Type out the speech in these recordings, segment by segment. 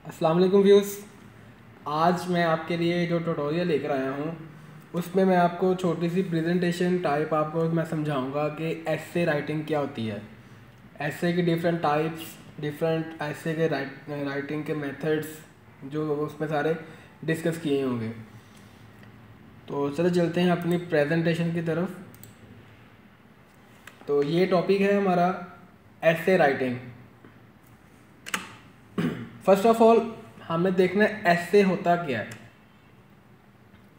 अस्सलाम वालेकुम व्यूज़। आज मैं आपके लिए जो ट्यूटोरियल लेकर आया हूँ उसमें मैं आपको छोटी सी प्रेजेंटेशन टाइप आपको मैं समझाऊंगा कि एसे राइटिंग क्या होती है। एसे की डिफरेंट टाइप्स, डिफरेंट एसे के राइटिंग के मेथड्स जो उसमें सारे डिस्कस किए होंगे। तो चलो चलते हैं अपनी प्रेजेंटेशन की तरफ। तो ये टॉपिक है हमारा essay writing. First of all हमें देखना है ऐसे होता क्या है।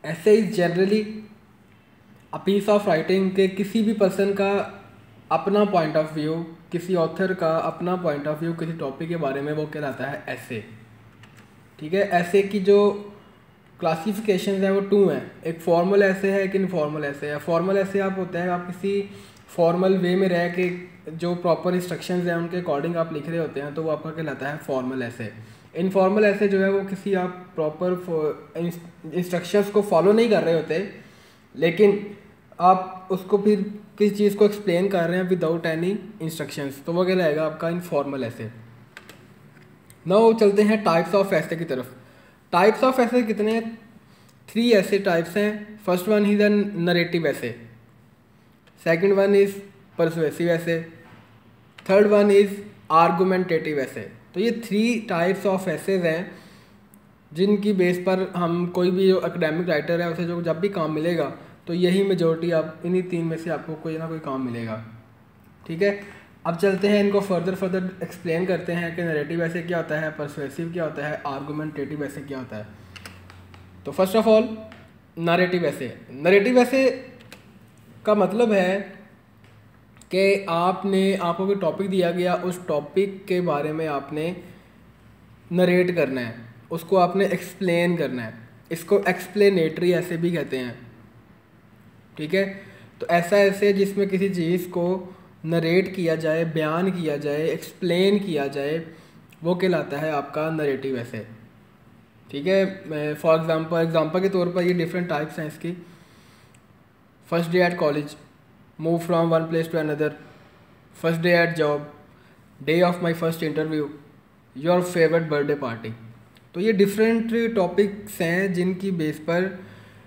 Essay is generally a piece of writing के किसी भी पर्सन का अपना पॉइंट ऑफ व्यू, किसी ऑथर का अपना पॉइंट ऑफ व्यू किसी टॉपिक के बारे में, वो कहलाता है ऐसे। ठीक है। ऐसे की जो क्लासिफिकेशन है वो टू हैं, एक फॉर्मल ऐसे है, एक इनफॉर्मल ऐसे है। फॉर्मल ऐसे आप होता है आप किसी फॉर्मल वे में रह के जो प्रॉपर इंस्ट्रक्शंस हैं उनके अकॉर्डिंग आप लिख रहे होते हैं, तो वो आपका कहलाता है फॉर्मल ऐसे। इनफॉर्मल ऐसे जो है वो किसी आप प्रॉपर इंस्ट्रक्शंस को फॉलो नहीं कर रहे होते, लेकिन आप उसको फिर किसी चीज़ को एक्सप्लेन कर रहे हैं विदाउट एनी इंस्ट्रक्शंस, तो वो कहलाएगा आपका इनफॉर्मल ऐसे। नाउ चलते हैं टाइप्स ऑफ ऐसे की तरफ। टाइप्स ऑफ ऐसे कितने हैं? 3 ऐसे टाइप्स हैं। First one is the narrative ऐसे, सेकंड वन इज परसुएसिव ऐसे, थर्ड वन इज आर्गुमेंटेटिव ऐसे। तो ये 3 टाइप्स ऑफ ऐसेज हैं जिनकी बेस पर हम कोई भी जो एकेडमिक राइटर है उसे जो जब भी काम मिलेगा तो यही मेजोरिटी आप इन्हीं 3 में से आपको कोई ना कोई काम मिलेगा। ठीक है। अब चलते हैं इनको फर्दर एक्सप्लेन करते हैं कि नरेटिव ऐसे क्या होता है, परसुएसिव क्या होता है, आर्गुमेंटेटिव ऐसे क्या होता है। तो फर्स्ट ऑफ ऑल नरेटिव ऐसे। नरेटिव ऐसे का मतलब है कि आपको कोई टॉपिक दिया गया, उस टॉपिक के बारे में आपने नरेट करना है, उसको आपने एक्सप्लेन करना है। इसको एक्सप्लेनेटरी ऐसे भी कहते हैं। ठीक है। तो ऐसा ऐसे जिसमें किसी चीज़ को नरेट किया जाए, बयान किया जाए, एक्सप्लेन किया जाए, वो कहलाता है आपका नरेटिव ऐसे। ठीक है। फॉर एग्जांपल के तौर पर ये डिफरेंट टाइप्स हैं इसकी। First day at college, move from one place to another, first day at job, day of my first interview, your favourite birthday party. तो ये डिफरेंट टॉपिक्स हैं जिनकी बेस पर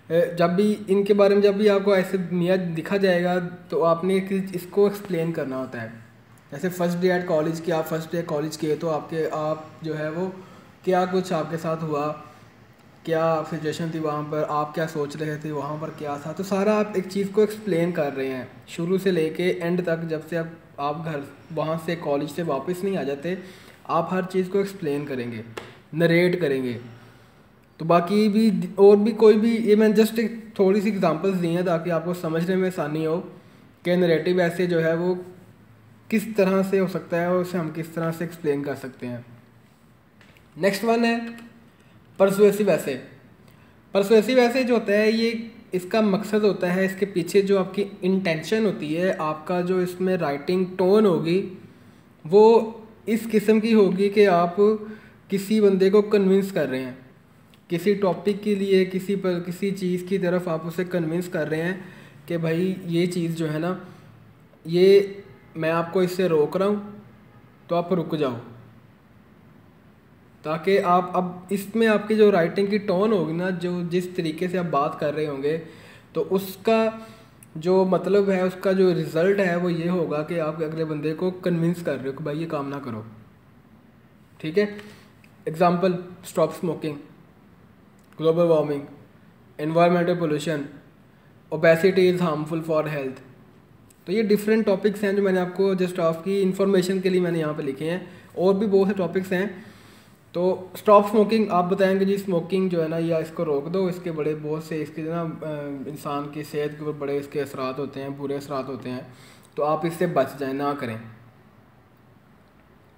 जब भी इनके बारे में जब भी आपको ऐसे नियत दिखा जाएगा तो आपने इसको एक्सप्लेन करना होता है। जैसे फर्स्ट डे एट कॉलेज की, आप फर्स्ट डे कॉलेज किए तो आप जो है वो क्या कुछ आपके साथ हुआ, क्या सिचुएशन थी वहाँ पर, आप क्या सोच रहे थे वहाँ पर क्या था, तो सारा आप एक चीज़ को एक्सप्लेन कर रहे हैं शुरू से लेके एंड तक। जब से आप घर वहाँ से कॉलेज से वापस नहीं आ जाते, आप हर चीज़ को एक्सप्लेन करेंगे, नरेट करेंगे। तो बाकी भी और भी कोई भी, ये मैंने जस्ट एक थोड़ी सी एग्जांपल्स दी हैं ताकि आपको समझने में आसानी हो कि नरेटिव ऐसे जो है वो किस तरह से हो सकता है और उसे हम किस तरह से एक्सप्लेन कर सकते हैं। नेक्स्ट वन है परसुएसिव ऐसे। परसुएसिव ऐसे जो होता है ये, इसका मकसद होता है, इसके पीछे जो आपकी इंटेंशन होती है, आपका जो इसमें राइटिंग टोन होगी वो इस किस्म की होगी कि आप किसी बंदे को कन्विंस कर रहे हैं किसी टॉपिक के लिए, किसी चीज़ की तरफ आप उसे कन्विंस कर रहे हैं कि भाई ये चीज़ जो है ना, ये मैं आपको इससे रोक रहा हूँ तो आप रुक जाओ, ताकि आप अब इसमें आपकी जो राइटिंग की टोन होगी ना, जो जिस तरीके से आप बात कर रहे होंगे, तो उसका जो मतलब है, उसका जो रिज़ल्ट है वो ये होगा कि आप अगले बंदे को कन्विंस कर रहे हो कि भाई ये काम ना करो। ठीक है। Example, stop smoking, global warming, environmental pollution, obesity is harmful for health. तो ये डिफरेंट टॉपिक्स हैं जो मैंने आपको जस्ट आपकी इन्फॉर्मेशन के लिए मैंने यहाँ पे लिखे हैं। और भी बहुत से टॉपिक्स हैं। तो स्टॉप स्मोकिंग, आप बताएंगे जी स्मोकिंग जो है ना, या इसको रोक दो, इसके बड़े बहुत से इसके ना इंसान की सेहत के ऊपर बड़े इसके असरात होते हैं, बुरे असरात होते हैं, तो आप इससे बच जाएं, ना करें।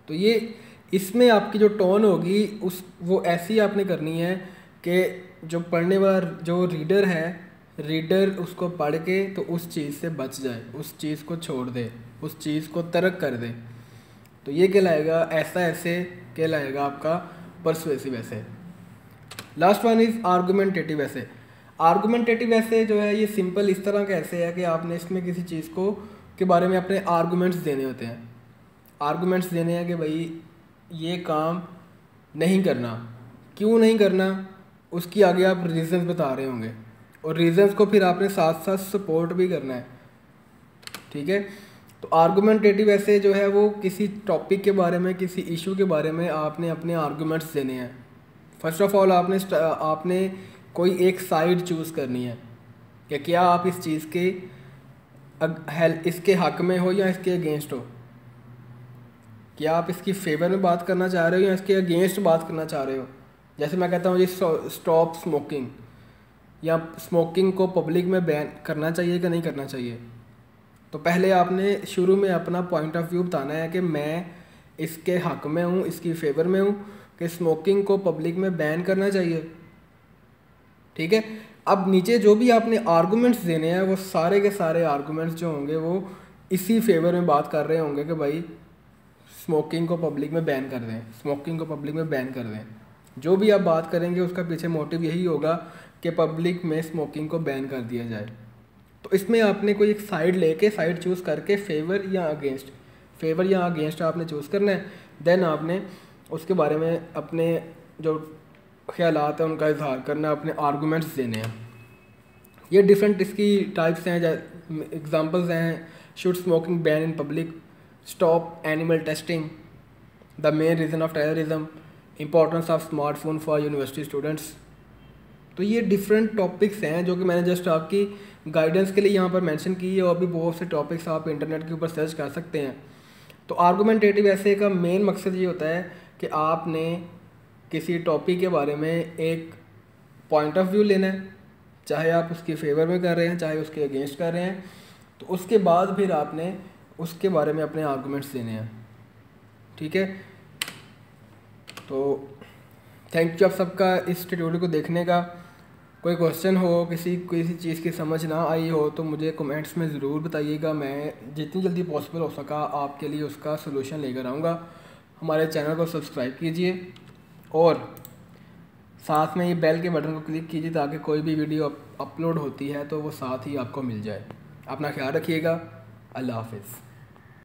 तो ये इसमें आपकी जो टोन होगी वो ऐसी आपने करनी है कि जो पढ़ने वाला जो रीडर है, रीडर उसको पढ़ के तो उस चीज़ से बच जाए, उस चीज़ को छोड़ दे, उस चीज़ को तर्क कर दे। तो ये कहलाएगा ऐसा ऐसे, कहलाएगा आपका परसुएसिव ऐसे। लास्ट वन इज़ आर्गुमेंटेटिव ऐसे। आर्गुमेंटेटिव ऐसे जो है ये सिंपल इस तरह का ऐसे है कि आपने इसमें किसी चीज़ को के बारे में अपने आर्गूमेंट्स देने होते हैं। आर्गूमेंट्स देने हैं कि भाई ये काम नहीं करना। क्यों नहीं करना, उसकी आगे आप रीज़न्स बता रहे होंगे, और रीज़न्स को फिर आपने साथ साथ सपोर्ट भी करना है, ठीक है। तो आर्गूमेंटेटिव ऐसे जो है वो किसी टॉपिक के बारे में, किसी इशू के बारे में आपने अपने आर्गूमेंट्स देने हैं। फर्स्ट ऑफ ऑल आपने कोई एक साइड चूज़ करनी है कि क्या आप इस चीज़ के इसके हक में हो या इसके अगेंस्ट हो। क्या आप इसकी फेवर में बात करना चाह रहे हो या इसके अगेंस्ट बात करना चाह रहे हो। जैसे मैं कहता हूँ जी स्टॉप स्मोकिंग, या स्मोकिंग को पब्लिक में बैन करना चाहिए कि नहीं करना चाहिए। तो पहले आपने शुरू में अपना पॉइंट ऑफ व्यू बताना है कि मैं इसके हक में हूँ, इसकी फेवर में हूँ कि स्मोकिंग को पब्लिक में बैन करना चाहिए, ठीक है। अब नीचे जो भी आपने आर्गूमेंट्स देने हैं वो सारे के सारे आर्गूमेंट्स जो होंगे वो इसी फेवर में बात कर रहे होंगे कि भाई स्मोकिंग को पब्लिक में बैन कर दें, स्मोकिंग को पब्लिक में बैन कर दें। जो भी आप बात करेंगे उसका पीछे मोटिव यही होगा कि पब्लिक में स्मोकिंग को बैन कर दिया जाए। तो इसमें आपने कोई एक साइड चूज़ करके फेवर या अगेंस्ट आपने चूज़ करना है। देन आपने उसके बारे में अपने जो ख्यालात हैं उनका इजहार करना है, अपने आर्गूमेंट्स देने हैं। ये डिफरेंट इसकी टाइप्स हैं, एग्जांपल्स हैं। Should smoking ban in public, stop animal testing, the main reason of terrorism, importance of smartphone for university students. तो ये डिफरेंट टॉपिक्स हैं जो कि मैंने जस्ट आपकी गाइडेंस के लिए यहाँ पर मेंशन की है, और भी बहुत से टॉपिक्स आप इंटरनेट के ऊपर सर्च कर सकते हैं। तो आर्गूमेंटेटिव ऐसे का मेन मकसद ये होता है कि आपने किसी टॉपिक के बारे में एक पॉइंट ऑफ व्यू लेना है, चाहे आप उसके फेवर में कर रहे हैं चाहे उसके अगेंस्ट कर रहे हैं। तो उसके बाद फिर आपने उसके बारे में अपने आर्गूमेंट्स देने हैं, ठीक है। तो थैंक यू आप सबका इस ट्यूटोरियल को देखने का। कोई क्वेश्चन हो, किसी चीज़ की समझ ना आई हो तो मुझे कमेंट्स में ज़रूर बताइएगा। मैं जितनी जल्दी पॉसिबल हो सका आपके लिए उसका सलूशन लेकर आऊँगा। हमारे चैनल को सब्सक्राइब कीजिए और साथ में ये बेल के बटन को क्लिक कीजिए ताकि कोई भी वीडियो अपलोड होती है तो वो साथ ही आपको मिल जाए। अपना ख्याल रखिएगा। अल्लाह हाफ़िज़।